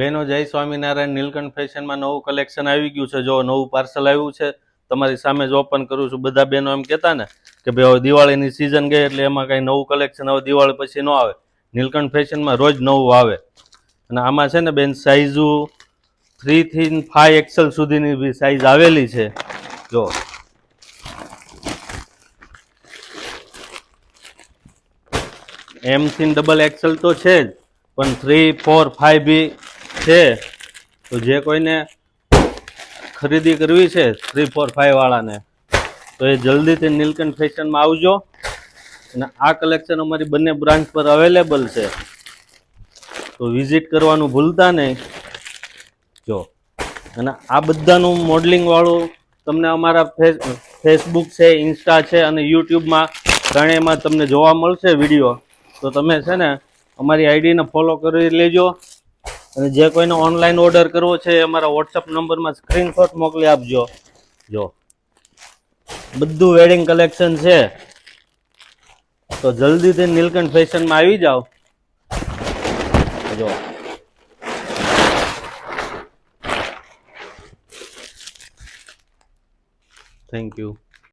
બહેનો જય સ્વામિનારાયણ. નીલકંઠ ફેશનમાં નવું કલેક્શન આવી ગયું છે. જો નવું પાર્સલ આવ્યું છે, તમારી સામે જ ઓપન કરું છું. બધા બહેનો એમ કહેતા ને કે ભાઈ હવે દિવાળીની સિઝન ગઈ એટલે એમાં કાંઈ નવું કલેક્શન હવે દિવાળી પછી ન આવે. નીલકંઠ ફેશનમાં રોજ નવું આવે. અને આમાં છે ને બેન સાઇઝુ 3 થી 5 XL સુધીની બી સાઇઝ આવેલી છે. જો M થી ડબલ XL તો છે જ, પણ 3, 4, 5 બી છે. તો જે કોઈને ખરીદી કરવી છે 3, 4, 5 વાળાને, તો એ જલ્દીથી નીલકંઠ ફેશનમાં આવજો. અને આ કલેક્શન અમારી બંને બ્રાન્ચ પર અવેલેબલ છે, તો વિઝિટ કરવાનું ભૂલતા નહીં. જો અને આ બધાનું મોડલિંગ વાળું તમને અમારા ફેસબુક છે, ઇન્સ્ટા છે અને યુટ્યુબમાં ત્રણેયમાં તમને જોવા મળશે વિડીયો. તો તમે છે ને અમારી આઈડીને ફોલો કરી લેજો. અને જે કોઈને ઓનલાઈન ઓર્ડર કરવો છે એ અમારા વોટ્સઅપ નંબરમાં સ્ક્રીનશોટ મોકલી આપજો. જો બધું વેડિંગ કલેક્શન છે, તો જલ્દીથી નીલકંઠ ફેશનમાં આવી જાઓ. જો થેન્ક યુ.